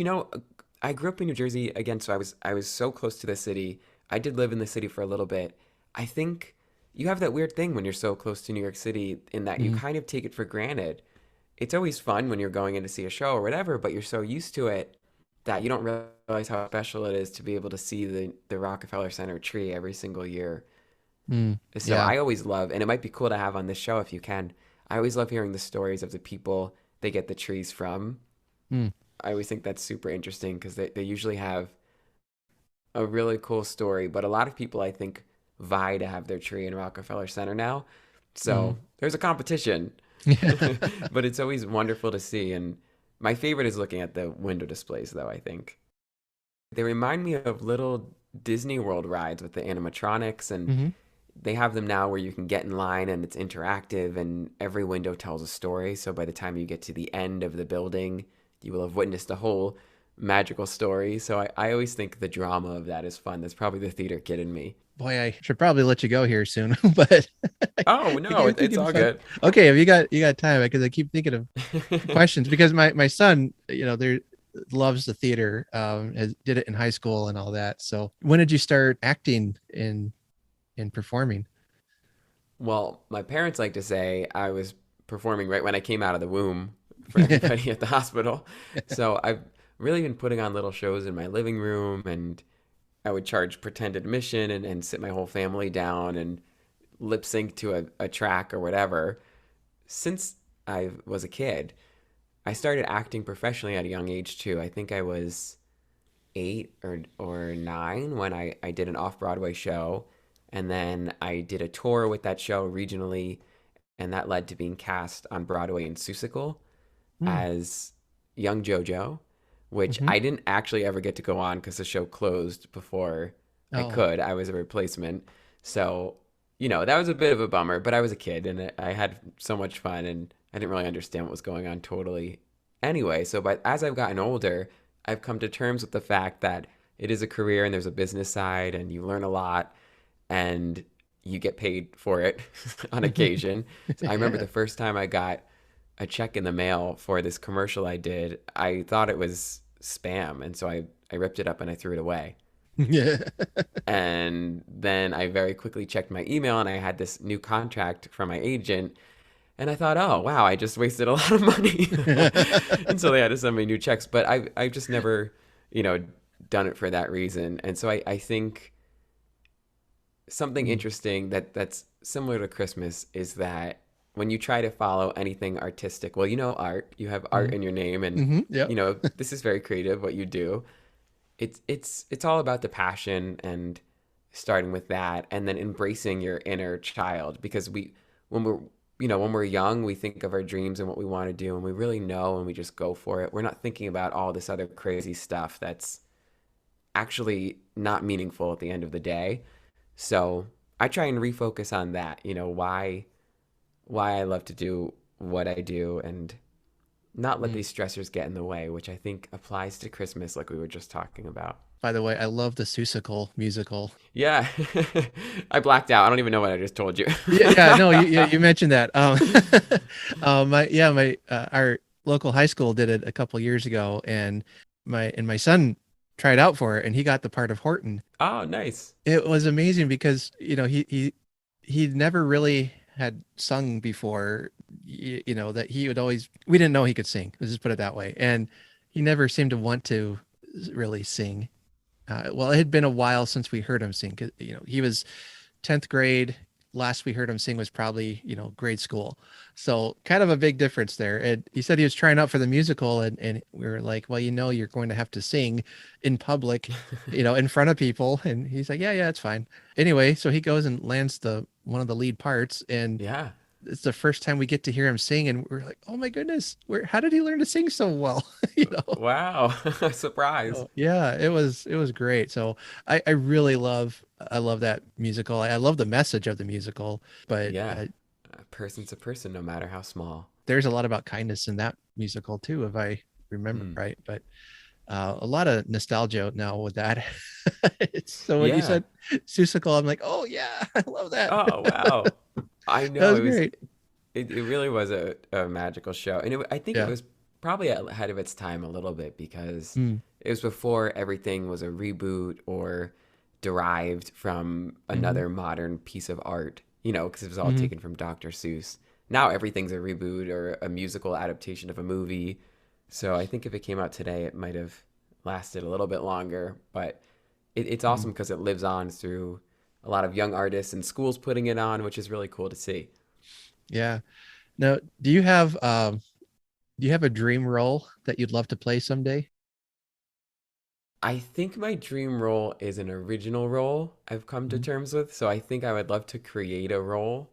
I grew up in New Jersey again, so I was so close to the city. I did live in the city for a little bit. I think you have that weird thing when you're so close to New York City in that you Mhm. kind of take it for granted. it's always fun when you're going in to see a show or whatever, but you're so used to it that you don't realize how special it is to be able to see the Rockefeller Center tree every single year. So Yeah. I always love, and it might be cool to have on this show if you can. I always love hearing the stories of the people they get the trees from. Mm. I always think that's super interesting because they usually have a really cool story, but a lot of people I think vie to have their tree in Rockefeller Center now. Mm. So there's a competition, but it's always wonderful to see. And my favorite is looking at the window displays, though, I think. They remind me of little Disney World rides with the animatronics, and Hmm. they have them now where you can get in line and it's interactive and every window tells a story. So by the time you get to the end of the building, you will have witnessed a whole magical story. So I always think the drama of that is fun. That's probably the theater kid in me. Boy, I should probably let you go here soon, but Oh, I no, keep it's thinking all of fun. good. Okay, have you got time? Because I keep thinking of questions because my son, there loves the theater, did it in high school and all that. So when did you start acting in performing? Well, my parents like to say I was performing right when I came out of the womb for everybody at the hospital. So I've really been putting on little shows in my living room, and I would charge pretend admission and sit my whole family down and lip sync to a track or whatever. Since I was a kid, I started acting professionally at a young age too. I think I was 8 or 9 when I did an off Broadway show. And then I did a tour with that show regionally, and that led to being cast on Broadway in Seussical Mm. as young JoJo, which Hmm. I didn't actually ever get to go on because the show closed before I Oh, could. I was a replacement. So, that was a bit of a bummer, but I was a kid and I had so much fun and I didn't really understand what was going on totally anyway. So, but as I've gotten older, I've come to terms with the fact that it is a career and there's a business side and you learn a lot and you get paid for it on occasion. So I remember yeah. the first time I got a check in the mail for this commercial I did, I thought it was spam. And so I ripped it up and I threw it away. Yeah. And then I very quickly checked my email and I had this new contract from my agent. And I thought, oh, wow, I just wasted a lot of money. And so they had to send me new checks. But I've just never, you know, done it for that reason. And so I think something Mm. interesting that's similar to Christmas is that when you try to follow anything artistic, well, art, you have art Mhm. in your name, and Yep. this is very creative what you do. It's all about the passion and starting with that, and then embracing your inner child because when we're when we're young, we think of our dreams and what we want to do, and we really know, and we just go for it. We're not thinking about all this other crazy stuff that's actually not meaningful at the end of the day. So I try and refocus on that, why I love to do what I do and not let Mm. these stressors get in the way, which I think applies to Christmas like we were just talking about. By the way, I love the Seussical musical. Yeah. I blacked out. I don't even know what I just told you. Yeah, no, you mentioned that. My our local high school did it a couple years ago, and my son tried out for it, and he got the part of Horton. Oh, nice. It was amazing because he never really had sung before. That he would always we didn't know he could sing. Let's just put it that way, and he never seemed to want to really sing. Well, it had been a while since we heard him sing. 'Cause, he was 10th grade. Last we heard him sing was probably, grade school. So kind of a big difference there. And he said he was trying out for the musical and we were like, well, you're going to have to sing in public, in front of people. And he's like, yeah, it's fine. Anyway, so he goes and lands one of the lead parts and Yeah. it's the first time we get to hear him sing and we're like, oh my goodness, how did he learn to sing so well? Wow. Surprise. Oh, yeah, it was great. So I love that musical. I love the message of the musical, but Yeah. A person's a person, no matter how small. there's a lot about kindness in that musical too, if I remember Mm. right. But a lot of nostalgia now with that. So when you Yeah. said Seussical, I'm like, oh yeah, I love that. Oh, wow. I That know was it was great. it really was a magical show. And I think it Yeah. was probably ahead of its time a little bit because Mm. it was before everything was a reboot or derived from Hmm. another modern piece of art, because it was all Hmm. taken from Dr. Seuss. now everything's a reboot or a musical adaptation of a movie. So I think if it came out today, it might have lasted a little bit longer. But it's Mm. awesome because it lives on through a lot of young artists and schools putting it on, which is really cool to see. Yeah. Now, do you have a dream role that you'd love to play someday? I think my dream role is an original role I've come to Mhm. terms with. So I think I would love to create a role.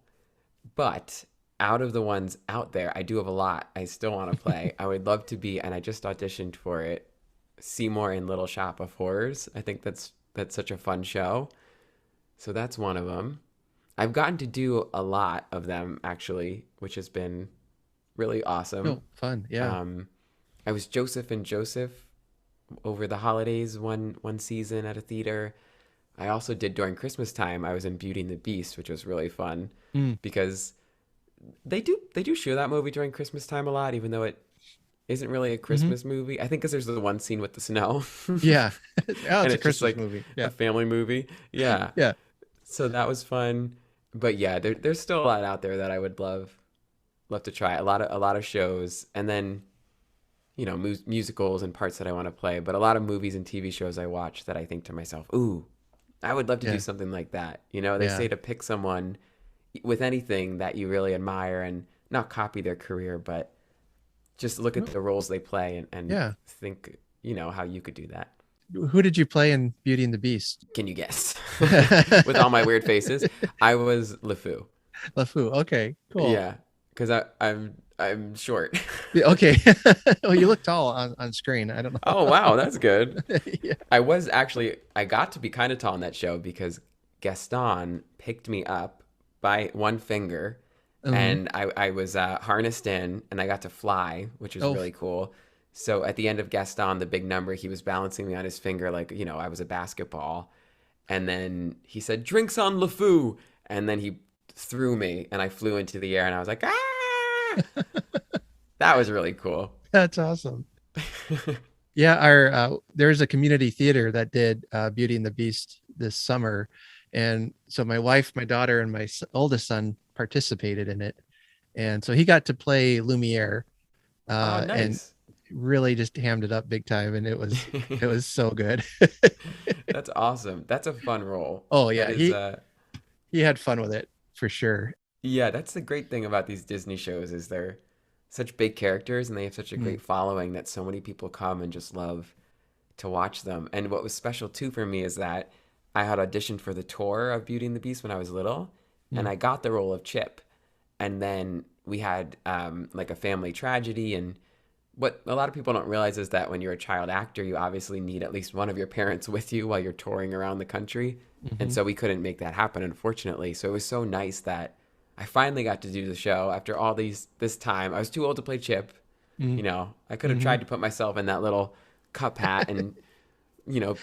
But out of the ones out there, I do have a lot I still want to play. I would love to be, and I just auditioned for it, Seymour in Little Shop of Horrors. I think that's such a fun show. So that's one of them. I've gotten to do a lot of them actually, which has been really awesome. Oh, fun. Yeah. Um, I was Joseph and Joseph over the holidays one season at a theater. I also did during Christmas time. I was in Beauty and the Beast, which was really fun Mm. because they do show that movie during Christmas time a lot, even though it isn't really a Hmm. Christmas movie. I think because there's the one scene with the snow, Yeah. Oh, and it's a it's just Christmas like movie. a Yeah. family movie. Yeah, Yeah. so that was fun. But yeah, there's still a lot out there that I would love to try. A lot of shows, and then musicals and parts that I want to play. But a lot of movies and TV shows I watch that I think to myself, ooh, I would love to do Yeah. something like that. They Yeah. say to pick someone with anything that you really admire and not copy their career, but just look at No. the roles they play and Yeah. think, how you could do that. Who did you play in Beauty and the Beast? Can you guess? With all my weird faces, I was LeFou. LeFou. Okay, cool. Yeah, because I'm short. Yeah, okay. Well, you look tall on screen. I don't Oh know. wow, that's good. Yeah. I got to be kind of tall in that show because Gaston picked me up by one finger, Hmm. and I was harnessed in and I got to fly, which was Oh, really cool. So at the end of Gaston, the big number, he was balancing me on his finger like, I was a basketball. And then he said, "Drinks on LeFou." And then he threw me and I flew into the air and I was like, ah! That was really cool. that's awesome. Yeah, our there's a community theater that did Beauty and the Beast this summer, and so my wife, my daughter, and my oldest son participated in it, and so he got to play Lumiere, Oh, and nice. really just hammed it up big time, and it was so good. That's awesome. That's a fun role. Oh That yeah, is he had fun with it for sure. yeah, that's the great thing about these Disney shows is they're such big characters and they have such a Mm, great following that so many people come and just love to watch them. And what was special too for me is that I had auditioned for the tour of Beauty and the Beast when I was little, and mm, I got the role of Chip. And then we had like a family tragedy. And what a lot of people don't realize is that when you're a child actor, you obviously need at least one of your parents with you while you're touring around the country. And mhm, so we couldn't make that happen, unfortunately. So it was so nice that I finally got to do the show after all this time. I was too old to play Chip. mm, I could have mhm. tried to put myself in that little cup hat and you know,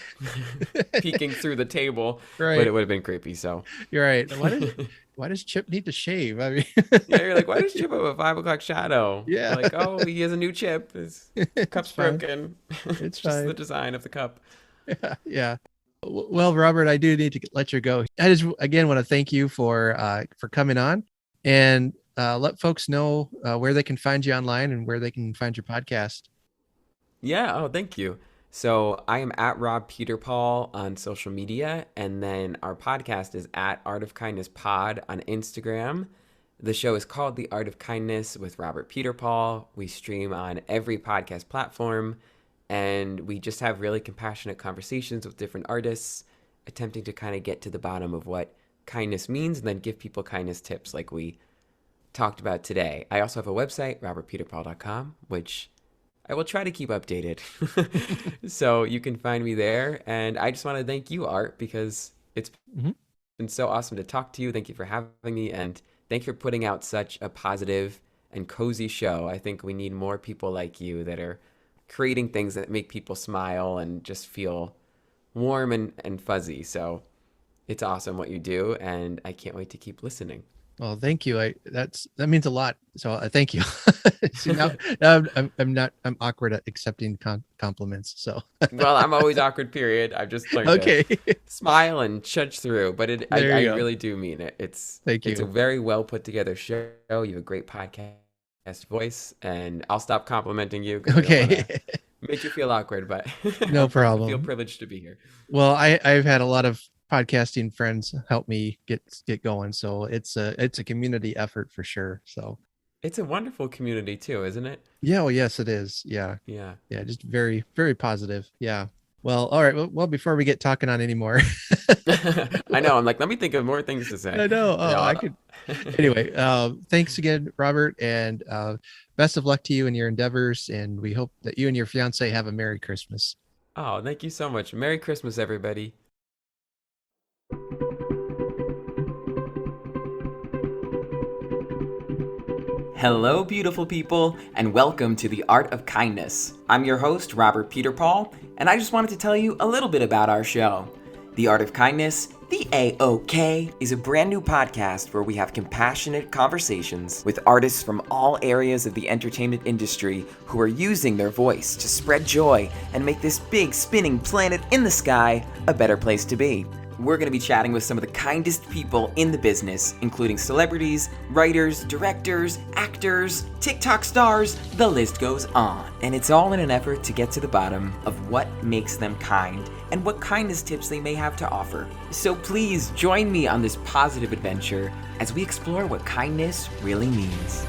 peeking through the table, but it Right, would have been creepy. So, you're right. yeah, Why does Chip need to shave? I mean, you're like, why does Chip have a 5 o'clock shadow? You're yeah, like, oh, he has a new chip. His it's cup's fine. broken. It's It's just the fine. design of the cup. Yeah, yeah. Well, Robert, I do need to let you go. I just again want to thank you for coming on and let folks know where they can find you online and where they can find your podcast. Yeah. Oh, thank you. So I am at Rob Peterpaul on social media, and then our podcast is at Art of Kindness Pod on Instagram. The show is called The Art of Kindness with Robert Peterpaul. We stream on every podcast platform, and we just have really compassionate conversations with different artists, attempting to kind of get to the bottom of what kindness means and then give people kindness tips like we talked about today. I also have a website, robertpeterpaul.com, which I will try to keep updated. So you can find me there. And I just want to thank you, Art, because it's Mhm. been so awesome to talk to you. Thank you for having me. And thank you for putting out such a positive and cozy show. I think we need more people like you that are creating things that make people smile and just feel warm and fuzzy. So it's awesome what you do. And I can't wait to keep listening. Well, thank you. That means a lot. So thank you. See, now I'm awkward at accepting compliments. So Well, I'm always awkward, period. I've just learned to okay, smile and trudge through, but there I you go. really do mean it. Thank It's a you. very well put together show. You have a great podcast voice, and I'll stop complimenting you because I don't want Okay, to make you feel awkward, but no I feel problem. privileged to be here. Well, I've had a lot of podcasting friends help me get going, so it's a community effort for sure. So It's a wonderful community too, isn't it? yeah, well, yes, it is. Yeah, Yeah. yeah, just very very positive. Yeah. Well, all right. Well, before we get talking on anymore, I know. I'm like, let me think of more things to say. I know. No. Oh, I could. Anyway, thanks again, Robert, and best of luck to you in your endeavors. And we hope that you and your fiance have a Merry Christmas. Oh, thank you so much. Merry Christmas, everybody. Hello, beautiful people, and welcome to The Art of Kindness. I'm your host, Robert Peterpaul, and I just wanted to tell you a little bit about our show. The Art of Kindness, the AOK, is a brand new podcast where we have compassionate conversations with artists from all areas of the entertainment industry who are using their voice to spread joy and make this big spinning planet in the sky a better place to be. We're going to be chatting with some of the kindest people in the business, including celebrities, writers, directors, actors, TikTok stars, the list goes on. And it's all in an effort to get to the bottom of what makes them kind and what kindness tips they may have to offer. So please join me on this positive adventure as we explore what kindness really means.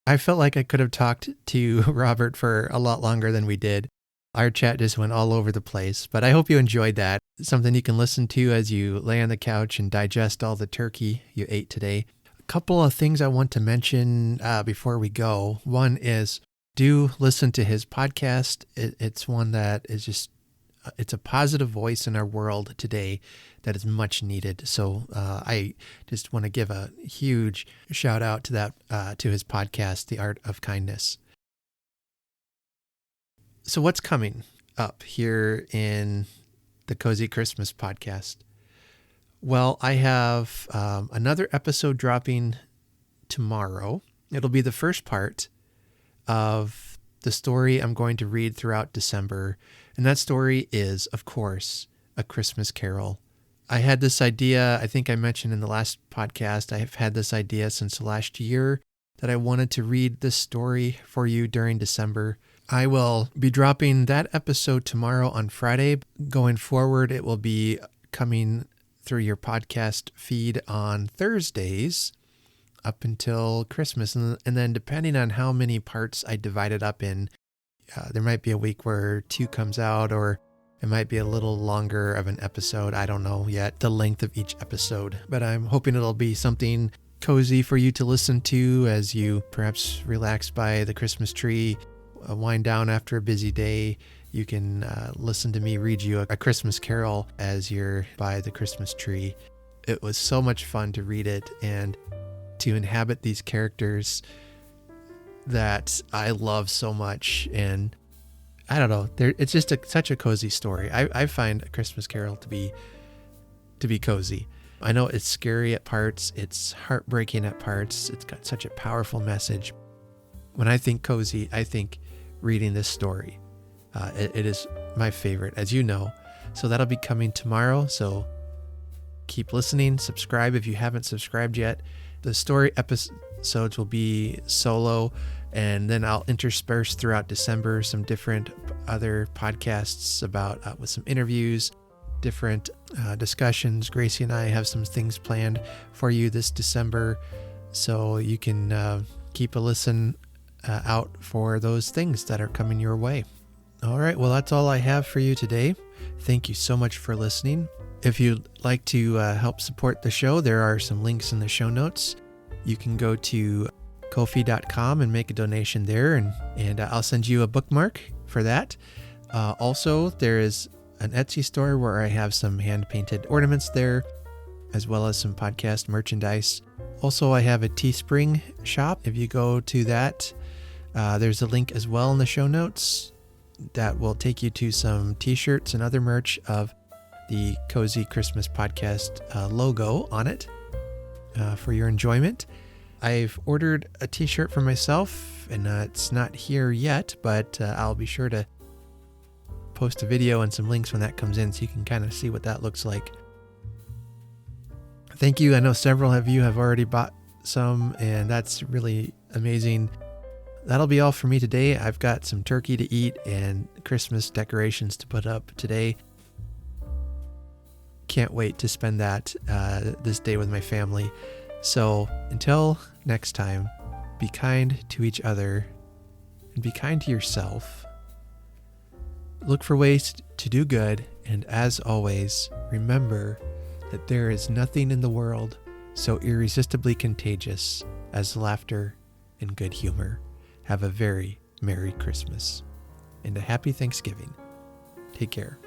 I felt like I could have talked to Robert for a lot longer than we did. Our chat just went all over the place, but I hope you enjoyed that. Something you can listen to as you lay on the couch and digest all the turkey you ate today. A couple of things I want to mention before we go. One is do listen to his podcast. It's one that is just, it's a positive voice in our world today that is much needed. So I just want to give a huge shout out to that, to his podcast, The Art of Kindness. So what's coming up here in the Cozy Christmas podcast? Well, I have another episode dropping tomorrow. It'll be the first part of the story I'm going to read throughout December. And that story is, of course, A Christmas Carol. I had this idea, I think I mentioned in the last podcast, I have had this idea since last year that I wanted to read this story for you during December. I will be dropping that episode tomorrow on Friday. Going forward, it will be coming through your podcast feed on Thursdays up until Christmas. And then depending on how many parts I divide it up in, there might be a week where 2 comes out, or it might be a little longer of an episode. I don't know yet the length of each episode, but I'm hoping it'll be something cozy for you to listen to as you perhaps relax by the Christmas tree, wind down after a busy day. You can listen to me read you a Christmas Carol as you're by the Christmas tree. It was so much fun to read it and to inhabit these characters that I love so much. And I don't know, it's just such a cozy story. I find A Christmas Carol to be cozy. I know it's scary at parts, it's heartbreaking at parts, it's got such a powerful message. When I think cozy, I think reading this story. It is my favorite, as you know. So that'll be coming tomorrow. So keep listening, subscribe if you haven't subscribed yet. The story episodes will be solo, and then I'll intersperse throughout December some different other podcasts about with some interviews, different discussions. Gracie and I have some things planned for you this December, so you can keep a listen out for those things that are coming your way. All right, well, that's all I have for you today. Thank you so much for listening. If you'd like to help support the show, there are some links in the show notes. You can go to Ko-fi.com and make a donation there, and I'll send you a bookmark for that. Also, there is an Etsy store where I have some hand-painted ornaments there, as well as some podcast merchandise. Also, I have a Teespring shop. If you go to that, There's a link as well in the show notes that will take you to some t-shirts and other merch of the Cozy Christmas Podcast logo on it for your enjoyment. I've ordered a t-shirt for myself, and it's not here yet, but I'll be sure to post a video and some links when that comes in so you can kind of see what that looks like. Thank you. I know several of you have already bought some, and that's really amazing. That'll be all for me today. I've got some turkey to eat and Christmas decorations to put up today. Can't wait to spend that this day with my family. So until next time, be kind to each other and be kind to yourself. Look for ways to do good, and as always, remember that there is nothing in the world so irresistibly contagious as laughter and good humor. Have a very Merry Christmas and a Happy Thanksgiving. Take care.